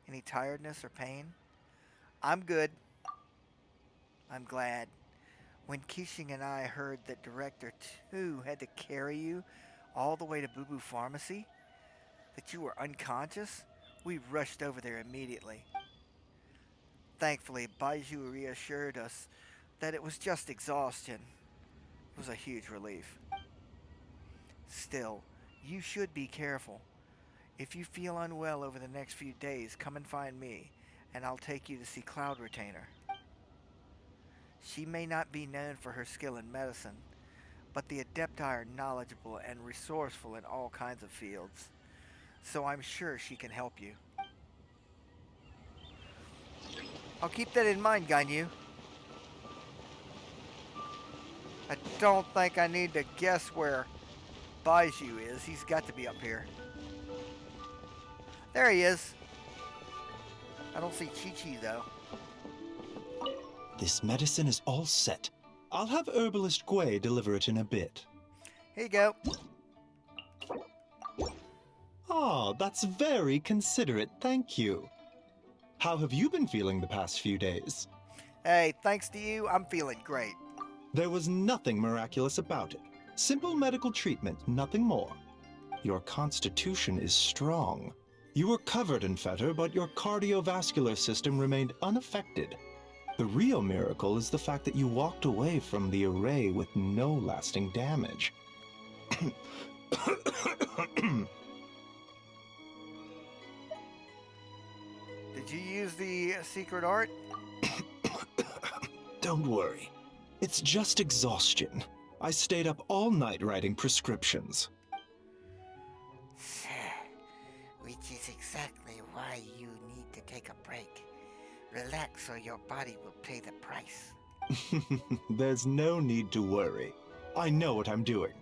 Any tiredness or pain? I'm good. I'm glad. When Kishing and I heard that Director 2 had to carry you all the way to Boo Boo Pharmacy, that you were unconscious, we rushed over there immediately. Thankfully, Baiju reassured us that it was just exhaustion. It was a huge relief. Still, you should be careful. If you feel unwell over the next few days, come and find me, and I'll take you to see Cloud Retainer. She may not be known for her skill in medicine, but the Adepti are knowledgeable and resourceful in all kinds of fields, so I'm sure she can help you. I'll keep that in mind, Ganyu. I don't think I need to guess where Baiju is. He's got to be up here. There he is. I don't see Chi-Chi though. This medicine is all set. I'll have Herbalist Gui deliver it in a bit. Here you go. Ah, that's very considerate, thank you. How have you been feeling the past few days? Hey, thanks to you, I'm feeling great. There was nothing miraculous about it. Simple medical treatment, nothing more. Your constitution is strong. You were covered in fetor, but your cardiovascular system remained unaffected. The real miracle is the fact that you walked away from the array with no lasting damage. Did you use the secret art? Don't worry. It's just exhaustion. I stayed up all night writing prescriptions. Which is exactly why you need to take a break. Relax or your body will pay the price. There's no need to worry. I know what I'm doing.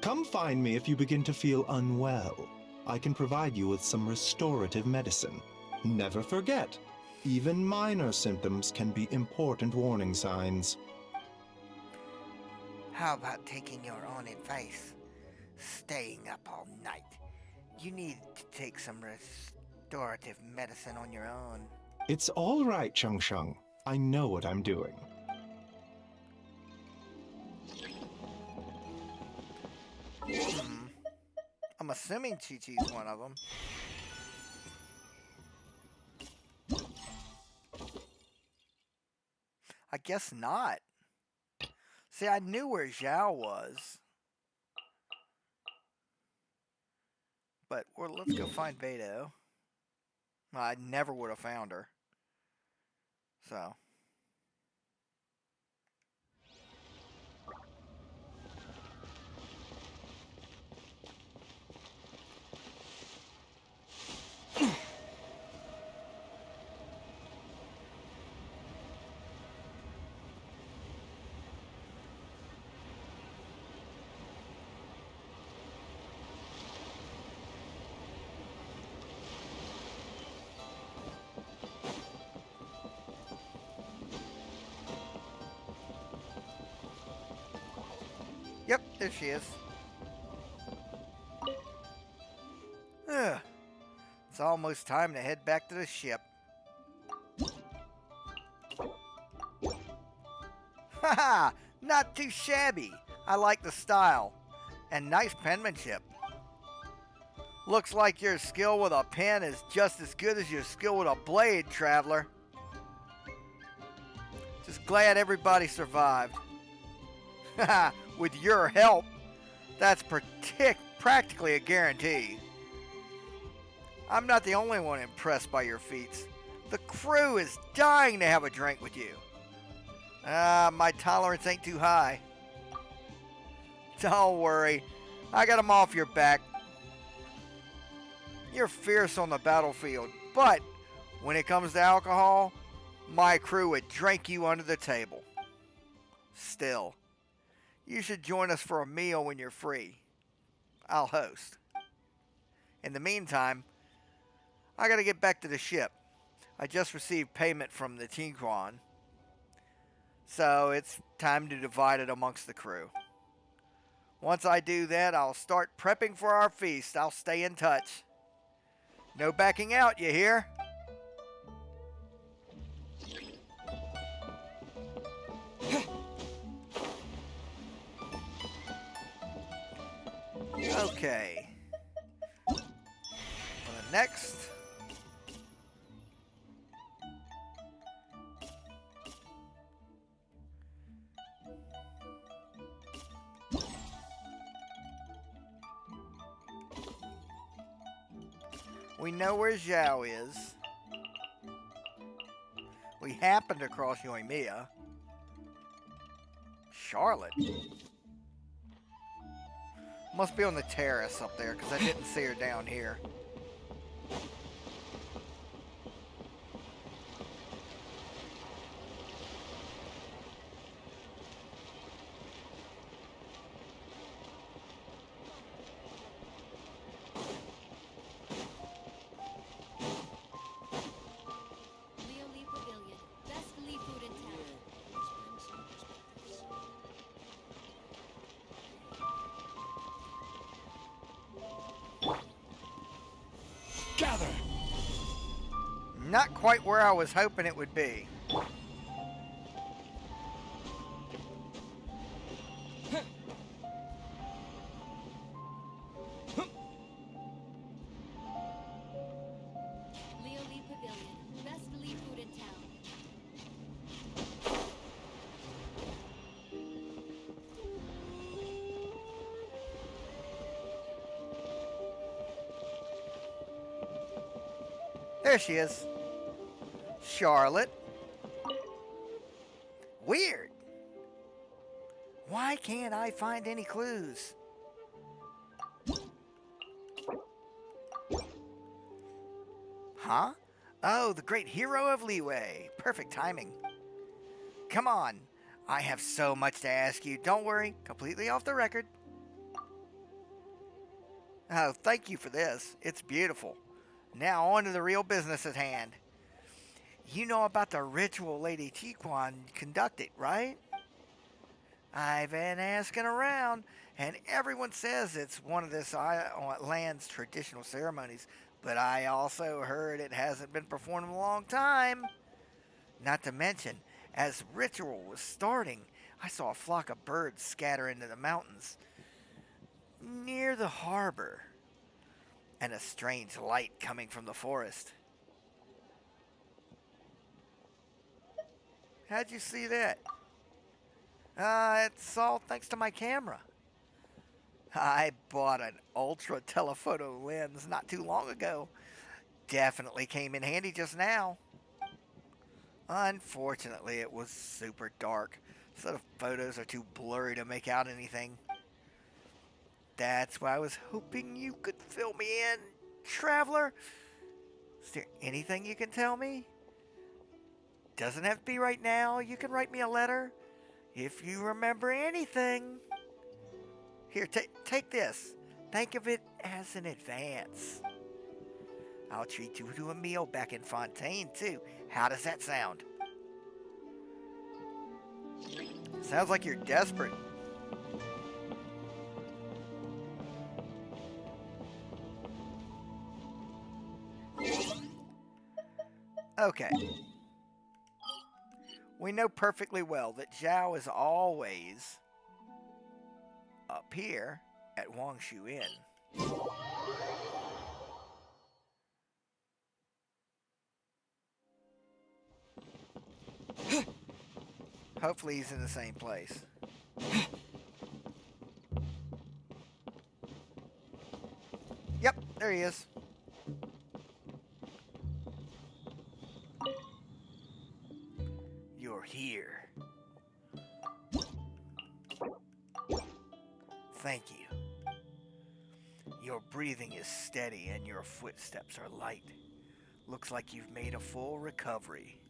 Come find me if you begin to feel unwell. I can provide you with some restorative medicine. Never forget, even minor symptoms can be important warning signs. How about taking your own advice? Staying up all night. You need to take some restorative medicine on your own. It's all right, Chung Chung. I know what I'm doing. I'm assuming Chi-Chi's one of them. I guess not. See, I knew where Zhao was. But let's go find Beidou. I never would have found her. So. Yep, there she is. Ugh. It's almost time to head back to the ship. Haha! Not too shabby. I like the style. And nice penmanship. Looks like your skill with a pen is just as good as your skill with a blade, traveler. Just glad everybody survived. Haha! With your help, that's practically a guarantee. I'm not the only one impressed by your feats. The crew is dying to have a drink with you. My tolerance ain't too high. Don't worry, I got 'em off your back. You're fierce on the battlefield, but when it comes to alcohol, my crew would drink you under the table. Still, you should join us for a meal when you're free. I'll host. In the meantime, I gotta get back to the ship. I just received payment from the Tiquan, so it's time to divide it amongst the crew. Once I do that, I'll start prepping for our feast. I'll stay in touch. No backing out, you hear? Okay. For the next. We know where Zhao is. We happened across Yoimiya. Charlotte? Must be on the terrace up there, because I didn't see her down here. Liyue Pavilion. Best Lee food in town. Gather! Not quite where I was hoping it would be. Liyue Pavilion. Best Lee food in town. There she is. Charlotte. Weird. Why can't I find any clues? Huh? Oh, the great hero of Liyue. Perfect timing. Come on. I have so much to ask you. Don't worry. Completely off the record. Oh, thank you for this. It's beautiful. Now on to the real business at hand. You know about the ritual Lady Tiquan conducted, right? I've been asking around, and everyone says it's one of this land's traditional ceremonies, but I also heard it hasn't been performed in a long time. Not to mention, as ritual was starting, I saw a flock of birds scatter into the mountains near the harbor, and a strange light coming from the forest. How'd you see that? It's all thanks to my camera. I bought an ultra telephoto lens not too long ago. Definitely came in handy just now. Unfortunately, it was super dark, so the photos are too blurry to make out anything. That's why I was hoping you could fill me in, traveler. Is there anything you can tell me? Doesn't have to be right now. You can write me a letter if you remember anything. Here, take this. Think of it as an advance. I'll treat you to a meal back in Fontaine, too. How does that sound? Sounds like you're desperate. Okay. We know perfectly well that Zhao is always up here at Wangshu Inn. Hopefully he's in the same place. Yep, there he is. You're here. Thank you. Your breathing is steady and your footsteps are light. Looks like you've made a full recovery.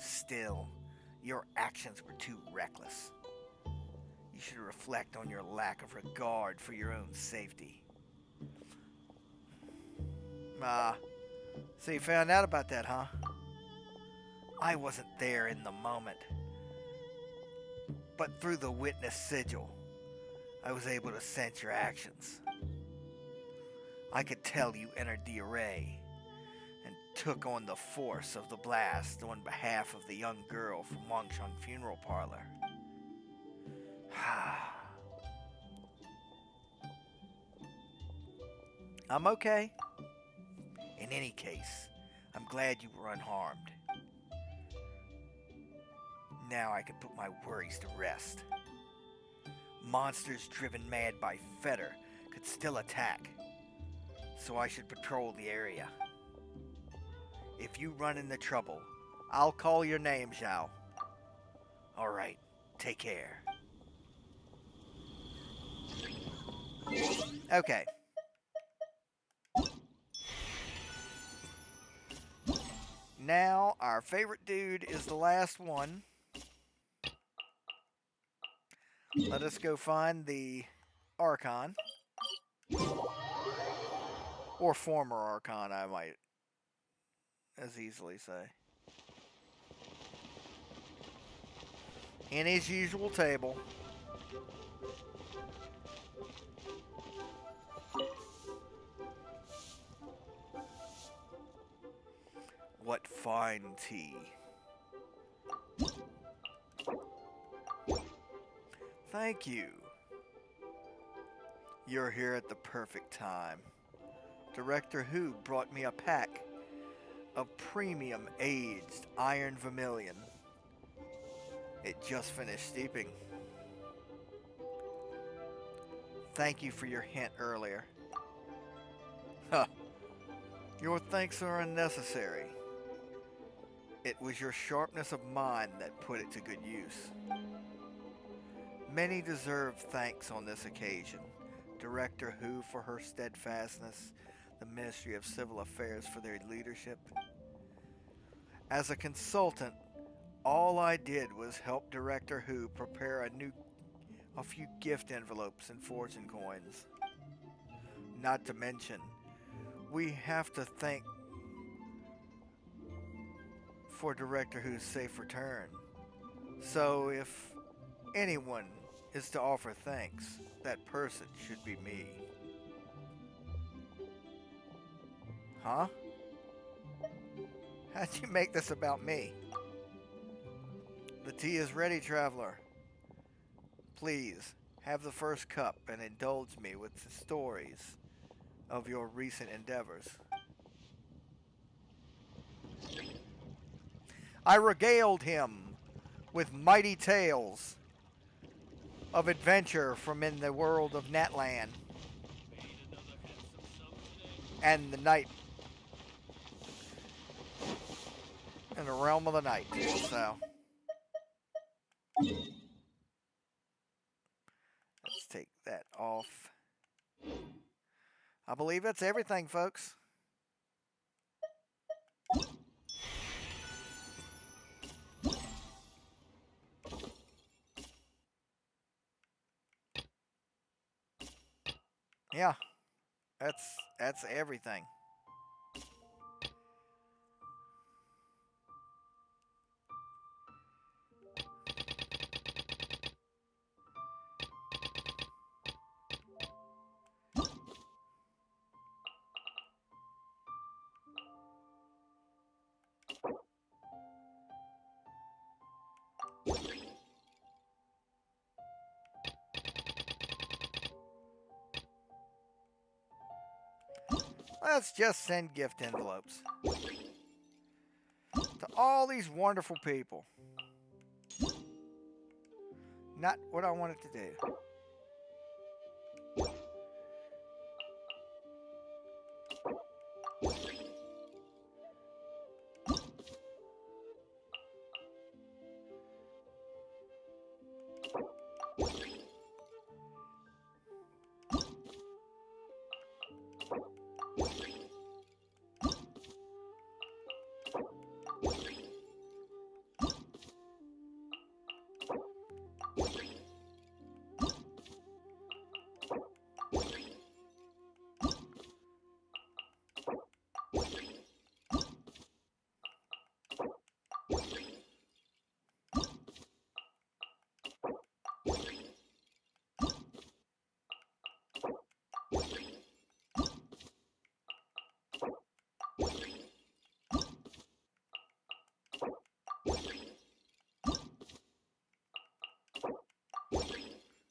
Still, your actions were too reckless. You should reflect on your lack of regard for your own safety. So you found out about that, huh? I wasn't there in the moment. But through the witness sigil, I was able to sense your actions. I could tell you entered the array and took on the force of the blast on behalf of the young girl from Wangsheng Funeral Parlor. I'm okay. In any case, I'm glad you were unharmed. Now I can put my worries to rest. Monsters driven mad by Fetter could still attack, so I should patrol the area. If you run into trouble, I'll call your name, Zhao. Alright, take care. Okay. Now, our favorite dude is the last one. Let us go find the Archon. Or former Archon, I might as easily say. In his usual table. What fine tea. Thank you. You're here at the perfect time. Director Who brought me a pack of premium aged iron vermilion. It just finished steeping. Thank you for your hint earlier. Huh. Your thanks are unnecessary. It was your sharpness of mind that put it to good use. Many deserve thanks on this occasion. Director Who for her steadfastness, the Ministry of Civil Affairs for their leadership. As a consultant, all I did was help Director Who prepare a few gift envelopes and fortune coins. Not to mention, we have to thank for Director Who's safe return. So if anyone is to offer thanks, that person should be me. Huh? How'd you make this about me? The tea is ready, traveler. Please, have the first cup and indulge me with the stories of your recent endeavors. I regaled him with mighty tales of adventure from in the world of Natlan and the night in the realm of the night. So let's take that off. I believe that's everything, folks. Yeah, that's everything. Let's just send gift envelopes to all these wonderful people. Not what I wanted to do.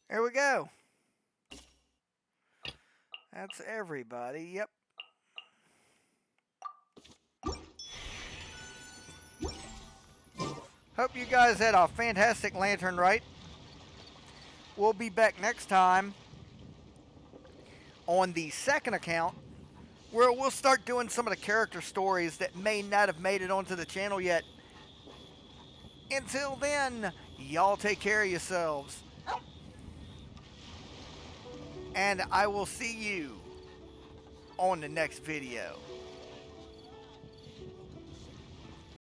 There we go. That's everybody. Yep. Hope you guys had a fantastic Lantern Rite. We'll be back next time on the second account, where we'll start doing some of the character stories that may not have made it onto the channel yet. Until then, y'all take care of yourselves. And I will see you on the next video.